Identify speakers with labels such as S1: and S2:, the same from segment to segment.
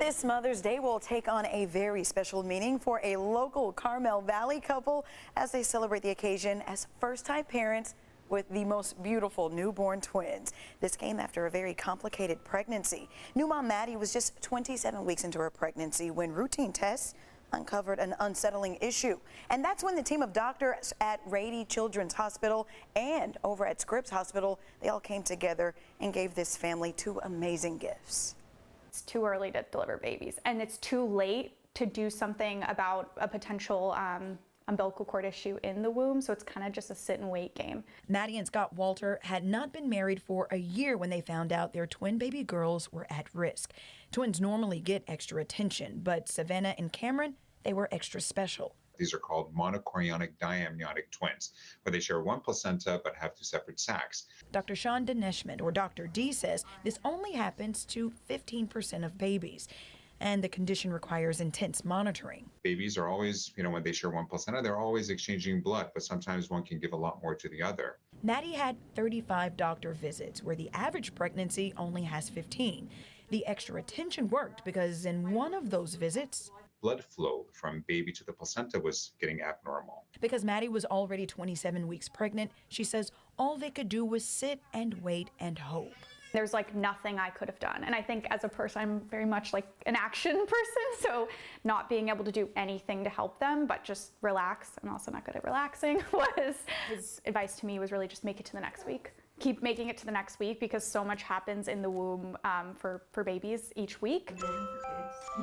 S1: This Mother's Day will take on a very special meaning for a local Carmel Valley couple as they celebrate the occasion as first-time parents with the most beautiful newborn twins. This came after a very complicated pregnancy. New mom Maddie was just 27 weeks into her pregnancy when routine tests uncovered an unsettling issue. And that's when the team of doctors at Rady Children's Hospital and over at Scripps Hospital, they all came together and gave this family two amazing gifts.
S2: It's too early to deliver babies, and it's too late to do something about a potential umbilical cord issue in the womb, so it's kind of just a sit and wait game.
S3: Maddie and Scott Walter had not been married for a year when they found out their twin baby girls were at risk. Twins normally get extra attention, but Savannah and Cameron, they were extra special.
S4: These are called monochorionic diamniotic twins, where they share one placenta but have two separate sacs.
S3: Dr. Sean Deneshmond, or Dr. D, says this only happens to 15% of babies, and the condition requires intense monitoring.
S4: Babies are always, when they share one placenta, they're always exchanging blood, but sometimes one can give a lot more to the other.
S3: Maddie had 35 doctor visits, where the average pregnancy only has 15. The extra attention worked because in one of those visits,
S4: blood flow from baby to the placenta was getting abnormal.
S3: Because Maddie was already 27 weeks pregnant, she says all they could do was sit and wait and hope.
S2: There's like nothing I could have done. And I think as a person, I'm very much like an action person. So not being able to do anything to help them, but just relax. I'm also not good at relaxing. His advice to me was really just make it to the next week. Keep making it to the next week because so much happens in the womb for babies each week.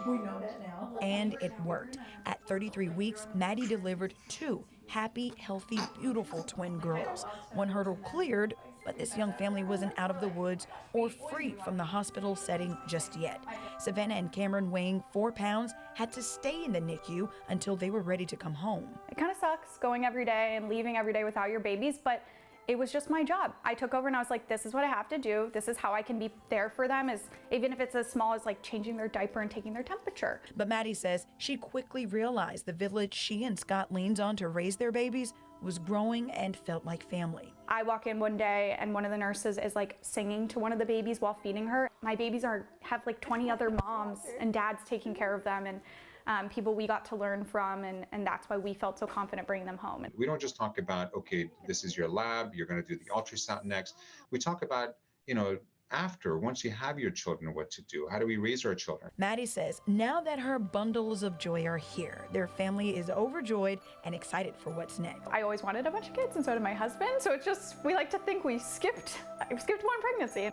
S3: We know that now. And it worked. At 33 weeks, Maddie delivered two happy, healthy, beautiful twin girls. One hurdle cleared, but this young family wasn't out of the woods or free from the hospital setting just yet. Savannah and Cameron, weighing 4 pounds, had to stay in the NICU until they were ready to come home.
S2: It kind of sucks going every day and leaving every day without your babies, but it was just my job. I took over and I was like, this is what I have to do. This is how I can be there for them, even if it's as small as like changing their diaper and taking their temperature.
S3: But Maddie says she quickly realized the village she and Scott leaned on to raise their babies was growing and felt like family.
S2: I walk in one day and one of the nurses is like singing to one of the babies while feeding her. My babies have like 20 other moms and dads taking care of them, and people we got to learn from, and that's why we felt so confident bringing them home.
S4: We don't just talk about, okay, this is your lab, you're going to do the ultrasound next. We talk about, after, once you have your children, what to do. How do we raise our children?
S3: Maddie says now that her bundles of joy are here, their family is overjoyed and excited for what's next.
S2: I always wanted a bunch of kids, and so did my husband. So it's just, we like to think we skipped one pregnancy.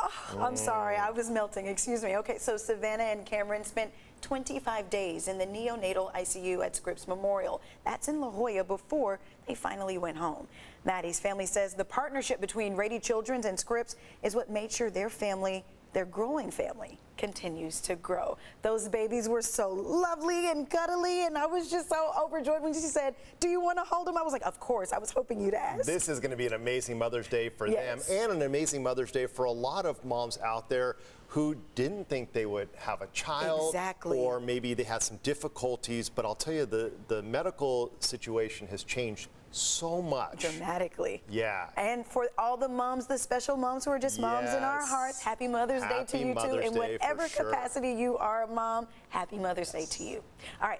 S1: Oh, I'm sorry, I was melting, excuse me. Okay, so Savannah and Cameron spent 25 days in the neonatal ICU at Scripps Memorial. That's in La Jolla before they finally went home. Maddie's family says the partnership between Rady Children's and Scripps is what made sure their family, their growing family, continues to grow. Those babies were so lovely and cuddly, and I was just so overjoyed when she said, do you want to hold them? I was like, of course. I was hoping you'd ask.
S5: This is going to be an amazing Mother's Day for them, and an amazing Mother's Day for a lot of moms out there who didn't think they would have a child, or maybe they had some difficulties. But I'll tell you, the medical situation has changed so much.
S1: Dramatically.
S5: Yeah.
S1: And for all the moms, the special moms who are just moms in our hearts, happy Mother's Day to you too. In whatever capacity you are a mom, happy Mother's Day to you. All right.